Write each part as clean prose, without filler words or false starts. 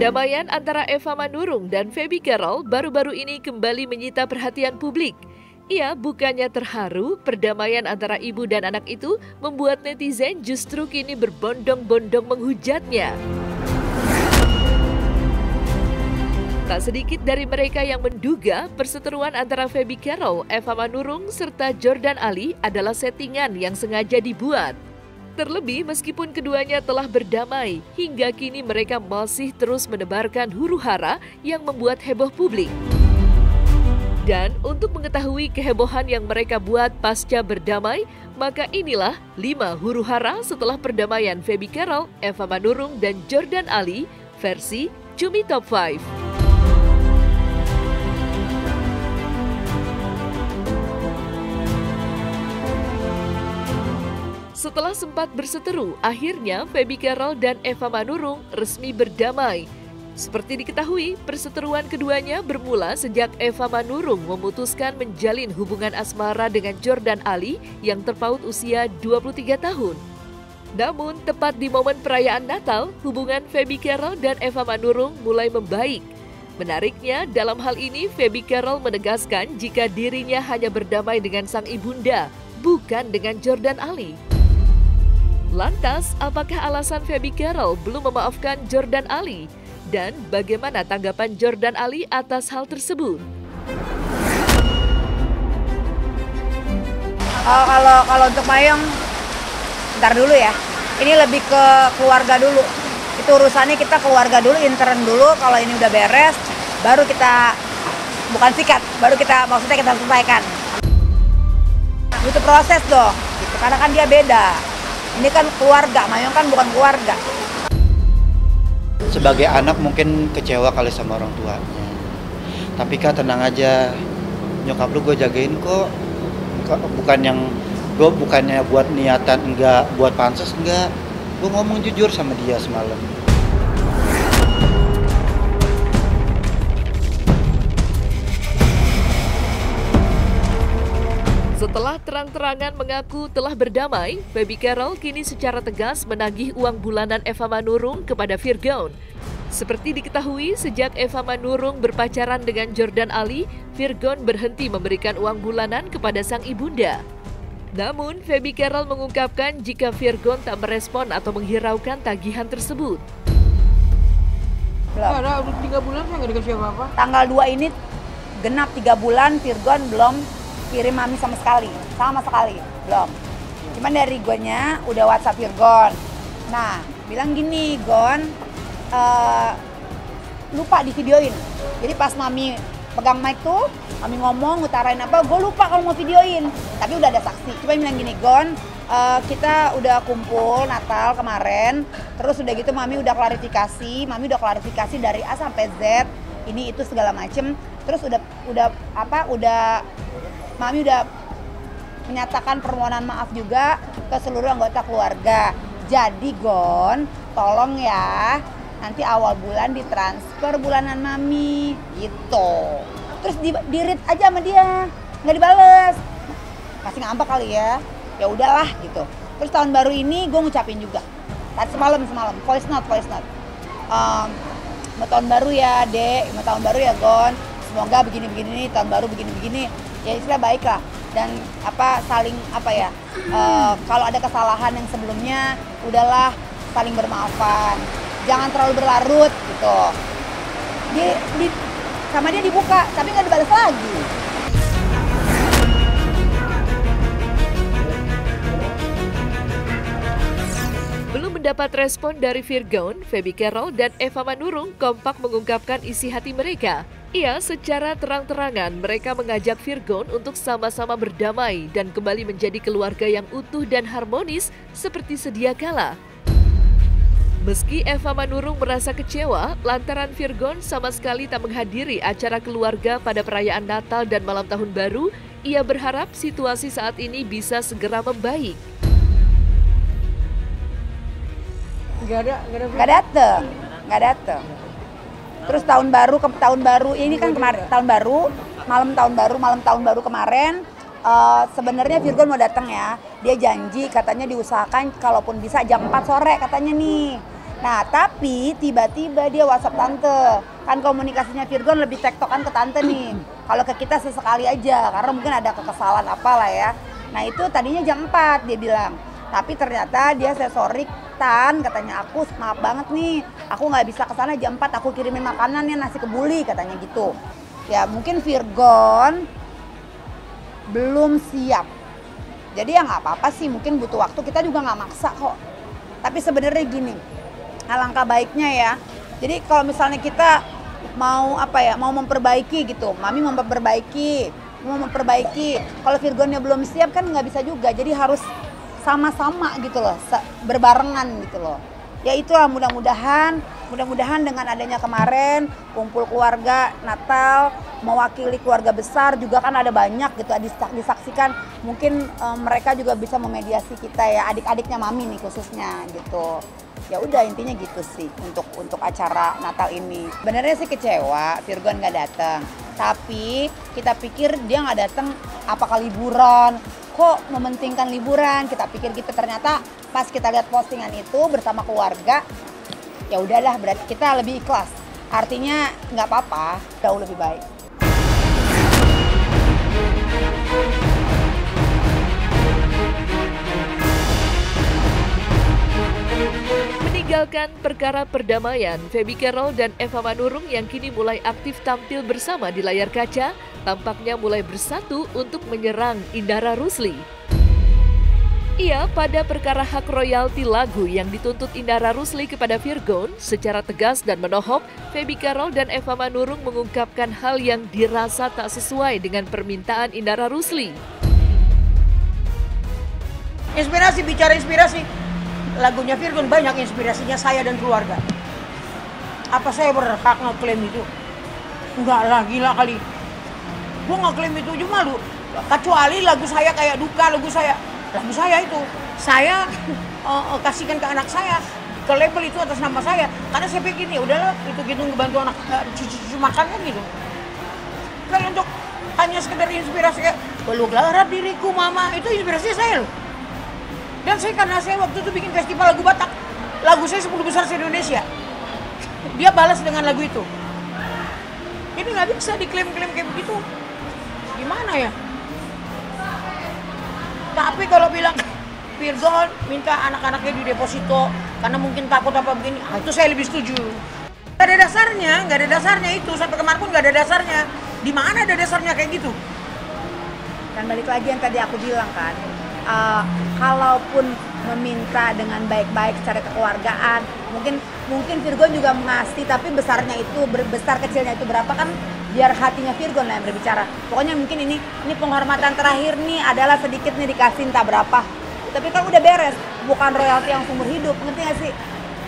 Perdamaian antara Eva Manurung dan Feby Carol baru-baru ini kembali menyita perhatian publik. Ia bukannya terharu, perdamaian antara ibu dan anak itu membuat netizen justru kini berbondong-bondong menghujatnya. Tak sedikit dari mereka yang menduga perseteruan antara Feby Carol, Eva Manurung, serta Jordan Ali adalah settingan yang sengaja dibuat. Terlebih meskipun keduanya telah berdamai, hingga kini mereka masih terus menebarkan huru-hara yang membuat heboh publik. Dan untuk mengetahui kehebohan yang mereka buat pasca berdamai, maka inilah 5 huru-hara setelah perdamaian Feby Carol, Eva Manurung, dan Jordan Ali versi Cumi Top 5. Setelah sempat berseteru, akhirnya Feby Carol dan Eva Manurung resmi berdamai. Seperti diketahui, perseteruan keduanya bermula sejak Eva Manurung memutuskan menjalin hubungan asmara dengan Jordan Ali yang terpaut usia 23 tahun. Namun, tepat di momen perayaan Natal, hubungan Feby Carol dan Eva Manurung mulai membaik. Menariknya, dalam hal ini Feby Carol menegaskan jika dirinya hanya berdamai dengan sang ibunda, bukan dengan Jordan Ali. Lantas, apakah alasan Feby Carol belum memaafkan Jordan Ali? Dan bagaimana tanggapan Jordan Ali atas hal tersebut? Kalau untuk Mayong, ntar dulu ya. Ini lebih ke keluarga dulu. Itu urusannya kita keluarga dulu, intern dulu. Kalau ini udah beres, baru kita, bukan sikat, baru kita, maksudnya kita selesaikan. Butuh proses dong, gitu. Karena kan dia beda. Ini kan keluarga, Mayong kan bukan keluarga. Sebagai anak mungkin kecewa kali sama orang tuanya. Tapi Kak tenang aja, nyokap lu gue jagain kok. Gue bukannya buat niatan enggak, buat panses enggak. Gue ngomong jujur sama dia semalam. Setelah terang-terangan mengaku telah berdamai, Feby Carol kini secara tegas menagih uang bulanan Eva Manurung kepada Virgon. Seperti diketahui, sejak Eva Manurung berpacaran dengan Jordan Ali, Virgon berhenti memberikan uang bulanan kepada sang ibunda. Namun, Feby Carol mengungkapkan jika Virgon tak merespon atau menghiraukan tagihan tersebut. Belum. Ada 3 bulan saya nggak dikasih apa-apa. Tanggal 2 ini genap 3 bulan, Virgon belum kirim mami sama sekali, belum. Cuman dari Gonnya udah WhatsApp Virgon. Nah, bilang gini, Gon, lupa di videoin. Jadi pas mami pegang mic tuh, mami ngomong, ngutarain apa, gue lupa kalau mau videoin. Tapi udah ada saksi. Cuma bilang gini, Gon, kita udah kumpul Natal kemarin, terus udah gitu mami udah klarifikasi dari A sampai Z, ini itu segala macem. Terus Mami udah menyatakan permohonan maaf juga ke seluruh anggota keluarga. Jadi Gon, tolong ya, nanti awal bulan ditransfer bulanan Mami, gitu. Terus di-read aja sama dia, nggak dibales. Masih ngambek kali ya, ya udahlah gitu. Terus tahun baru ini gue ngucapin juga. Tadi semalam, voice note. Mau tahun baru ya, Dek, mau tahun baru ya Gon. Semoga begini-begini nih, tahun baru begini-begini. Ya istilah baik lah, dan saling kalau ada kesalahan yang sebelumnya udahlah saling bermaafan, jangan terlalu berlarut gitu. Sama dia dibuka tapi nggak dibalas lagi. Belum mendapat respon dari Virgon, Feby Carol dan Eva Manurung kompak mengungkapkan isi hati mereka. Secara terang-terangan mereka mengajak Virgon untuk sama-sama berdamai dan kembali menjadi keluarga yang utuh dan harmonis seperti sedia kala. Meski Eva Manurung merasa kecewa lantaran Virgon sama sekali tak menghadiri acara keluarga pada perayaan Natal dan malam tahun baru, ia berharap situasi saat ini bisa segera membaik. Nggak dateng. Terus tahun baru ini kan kemarin malam tahun baru kemarin, sebenarnya Virgon mau datang ya. Dia janji katanya diusahakan kalaupun bisa jam 4 sore katanya nih. Nah, tapi tiba-tiba dia WhatsApp tante. Kan komunikasinya Virgon lebih tektokan ke tante nih. Kalau ke kita sesekali aja, karena mungkin ada kekesalan apalah ya. Nah, itu tadinya jam 4 dia bilang. Tapi ternyata dia sensorik, Tan, katanya aku maaf banget nih. Aku nggak bisa ke sana jam 4, aku kirimin makanannya nasi kebuli, katanya gitu. Ya, mungkin Virgon belum siap. Jadi ya nggak apa-apa sih, mungkin butuh waktu. Kita juga nggak maksa kok. Tapi sebenarnya gini, alangkah baiknya ya. Jadi kalau misalnya kita mau mau memperbaiki gitu, Mami mau memperbaiki. Kalau Virgonnya belum siap kan nggak bisa juga. Jadi harus sama-sama gitu loh, berbarengan gitu loh. Ya itulah mudah-mudahan dengan adanya kemarin kumpul keluarga Natal mewakili keluarga besar juga kan ada banyak gitu disaksikan, mungkin mereka juga bisa memediasi kita ya, adik-adiknya Mami nih khususnya gitu. Ya udah intinya gitu sih untuk acara Natal ini. Sebenarnya sih kecewa Virgon nggak datang, tapi kita pikir dia nggak datang apakah liburan, kok mementingkan liburan, kita pikir gitu. Ternyata pas kita lihat postingan itu bersama keluarga, ya udahlah berarti kita lebih ikhlas. Artinya nggak apa-apa, jauh lebih baik. Meninggalkan perkara perdamaian, Feby Carol dan Eva Manurung yang kini mulai aktif tampil bersama di layar kaca, tampaknya mulai bersatu untuk menyerang Indra Rusli. Ia pada perkara hak royalti lagu yang dituntut Indra Rusli kepada Virgon, secara tegas dan menohok, Feby Carol dan Eva Manurung mengungkapkan hal yang dirasa tak sesuai dengan permintaan Indra Rusli. Inspirasi, bicara inspirasi. Lagunya Virgon banyak inspirasinya saya dan keluarga. Apa saya berhak ngeklaim itu? Enggak lah, gila kali. Gue ngeklaim itu aja malu. Kecuali lagu saya kayak duka, lagu saya itu. Saya kasihkan ke anak saya, ke label itu atas nama saya. Karena saya pikir ya udahlah, itu gitu ngebantu anak cucu makan kan gitu. Kalau untuk hanya sekedar inspirasi kayak peluklah harap diriku mama, itu inspirasi saya loh. Dan karena saya waktu itu bikin festival lagu Batak, lagu saya 10 besar se-Indonesia. Dia balas dengan lagu itu. Ini nggak bisa diklaim-klaim kayak begitu. Gimana ya? Tapi kalau bilang Virgon minta anak-anaknya di deposito karena mungkin takut apa begini, itu saya lebih setuju. Nggak ada dasarnya itu. Sampai kemarin pun nggak ada dasarnya. Di mana ada dasarnya kayak gitu? Dan balik lagi yang tadi aku bilang kan, kalaupun meminta dengan baik-baik secara kekeluargaan, mungkin Virgon juga mengasih, tapi besarnya itu besar kecilnya itu berapa kan biar hatinya Virgon lah yang berbicara. Pokoknya mungkin ini penghormatan terakhir nih adalah sedikit nih dikasih entah berapa, tapi kan udah beres, bukan royalti yang seumur hidup, ngerti gak sih?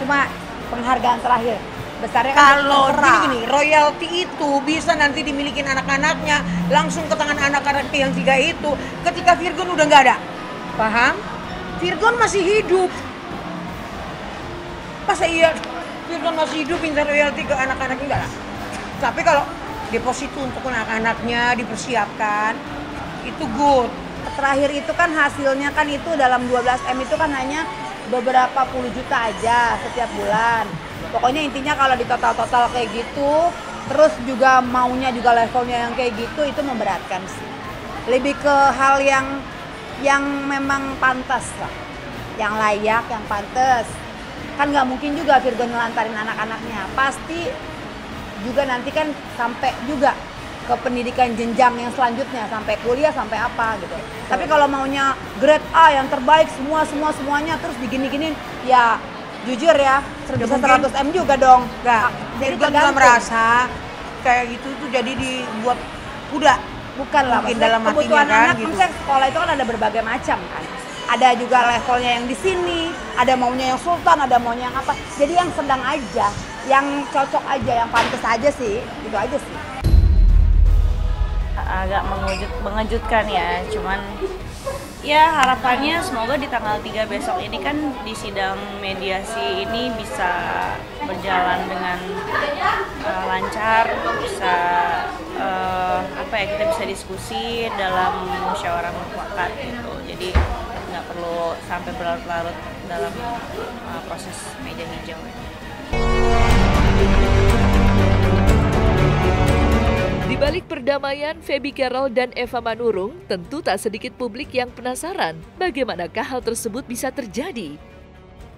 Cuma penghargaan terakhir. Besarnya kan kalau gini, royalti itu bisa nanti dimiliki anak-anaknya langsung ke tangan anak-anak yang 3 itu ketika Virgon udah nggak ada. Paham? Virgon masih hidup. Masa iya Virgon masih hidup minta royalti ke anak-anaknya? Enggak lah. Tapi kalau deposito untuk anak-anaknya dipersiapkan, itu good. Terakhir itu kan hasilnya kan itu dalam 12M itu kan hanya beberapa puluh juta aja setiap bulan. Pokoknya intinya kalau di total-total kayak gitu, terus juga maunya juga levelnya yang kayak gitu, itu memberatkan sih. Lebih ke hal yang memang pantas lah, yang layak, yang pantas. Kan nggak mungkin juga Virgon ngelantarin anak-anaknya. Pasti juga nanti kan sampai juga ke pendidikan jenjang yang selanjutnya, sampai kuliah, sampai apa gitu. Tapi kalau maunya grade A yang terbaik semuanya terus digini-giniin, ya jujur ya, 100M juga dong. Enggak, jadi juga merasa kayak gitu tuh jadi dibuat kuda. Bukan lah, mungkin dalam kebutuhan hatinya kan, anak gitu. Kan sekolah itu kan ada berbagai macam kan. Ada juga levelnya yang di sini, ada maunya yang sultan, ada maunya yang apa. Jadi yang sedang aja, yang cocok aja, yang pantas aja sih, itu aja sih. Agak mengejutkan ya, cuman ya harapannya semoga di tanggal 3 besok ini kan di sidang mediasi ini bisa berjalan dengan lancar, bisa kita bisa diskusi dalam musyawarah mufakat gitu. Jadi nggak perlu sampai berlarut-larut dalam proses meja hijau. Di balik perdamaian Feby Carol dan Eva Manurung, tentu tak sedikit publik yang penasaran bagaimanakah hal tersebut bisa terjadi.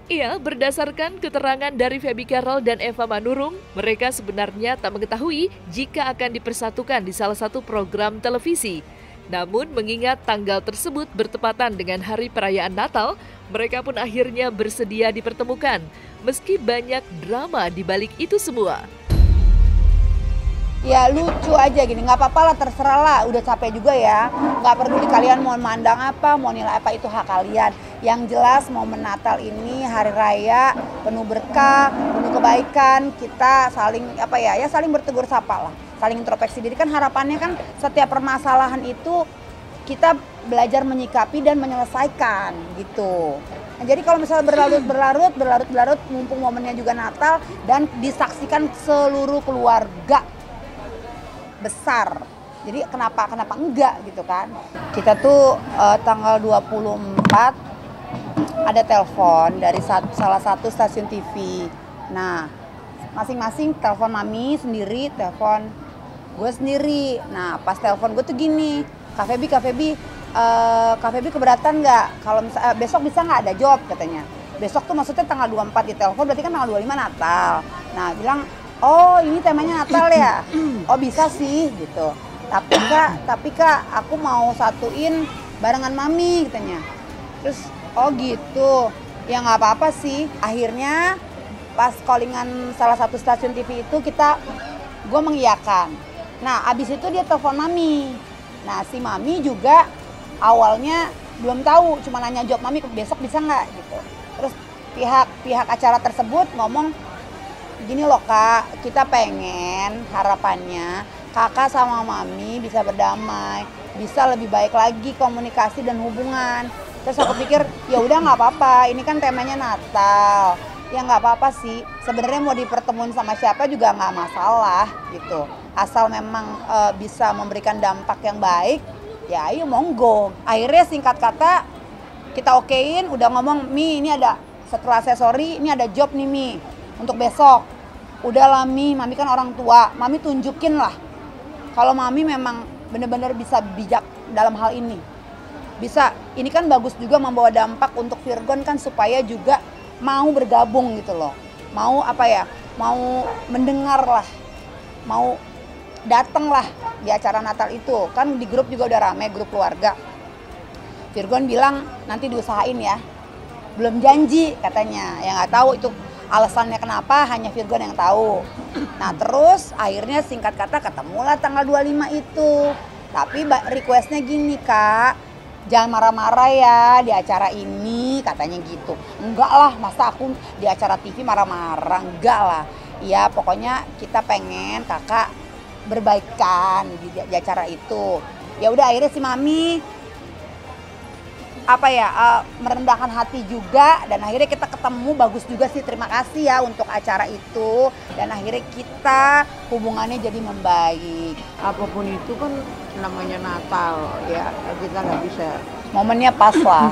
Ya, berdasarkan keterangan dari Feby Carol dan Eva Manurung, mereka sebenarnya tak mengetahui jika akan dipersatukan di salah satu program televisi. Namun mengingat tanggal tersebut bertepatan dengan hari perayaan Natal, mereka pun akhirnya bersedia dipertemukan, meski banyak drama di balik itu semua. Ya lucu aja gini, nggak apa-apa lah, terserah lah, udah capek juga ya. Nggak peduli kalian mau mandang apa, mau nilai apa, itu hak kalian. Yang jelas momen Natal ini hari raya penuh berkah, penuh kebaikan, kita saling saling bertegur sapa lah, saling introspeksi diri. Kan harapannya kan setiap permasalahan itu kita belajar menyikapi dan menyelesaikan gitu. Nah, jadi kalau misalnya berlarut-larut, mumpung momennya juga Natal dan disaksikan seluruh keluarga besar. Jadi kenapa enggak gitu kan. Kita tuh tanggal 24 ada telepon dari salah satu stasiun TV. Nah, masing-masing telepon mami sendiri, telepon gue sendiri. Nah, pas telepon gue tuh gini, Kak Feby keberatan nggak? Kalau misalnya besok bisa nggak ada job katanya. Besok tuh maksudnya tanggal 24 di telepon, berarti kan tanggal 25 Natal. Nah, bilang, oh ini temanya Natal ya? Oh bisa sih gitu. Tapi kak aku mau satuin barengan mami katanya. Terus oh gitu, ya nggak apa-apa sih. Akhirnya pas callingan salah satu stasiun TV itu gue mengiyakan. Nah abis itu dia telepon mami. Nah si mami juga awalnya belum tahu, cuma nanya job mami besok bisa nggak gitu. Terus pihak acara tersebut ngomong, gini loh kak, kita pengen harapannya kakak sama mami bisa berdamai, bisa lebih baik lagi komunikasi dan hubungan. Terus aku pikir ya udah nggak apa-apa, ini kan temanya Natal, ya nggak apa-apa sih. Sebenarnya mau dipertemuin sama siapa juga nggak masalah gitu, asal memang bisa memberikan dampak yang baik, ya ayo monggo. Akhirnya singkat kata kita okein, udah ngomong, Mi ini ada setelah aksesori, ini ada job nih Mi untuk besok. Udah lah mami kan orang tua, mami tunjukin lah kalau mami memang benar-benar bisa bijak dalam hal ini. Bisa, ini kan bagus juga membawa dampak untuk Virgon kan, supaya juga mau bergabung gitu loh. Mau mau mendengar lah, mau dateng lah di acara Natal itu. Kan di grup juga udah rame, grup keluarga. Virgon bilang nanti diusahain ya, belum janji katanya, ya nggak tahu itu alasannya kenapa, hanya Virgon yang tahu. Nah terus akhirnya singkat kata ketemulah tanggal 25 itu. Tapi requestnya gini kak, jangan marah-marah ya di acara ini katanya gitu. Enggak lah, masa aku di acara TV marah-marah, enggak lah. Ya pokoknya kita pengen kakak berbaikan di acara itu. Ya udah akhirnya si mami merendahkan hati juga, dan akhirnya kita ketemu, bagus juga sih, terima kasih ya untuk acara itu, dan akhirnya kita hubungannya jadi membaik. Apapun itu kan namanya Natal ya, kita nggak bisa. Momennya pas lah.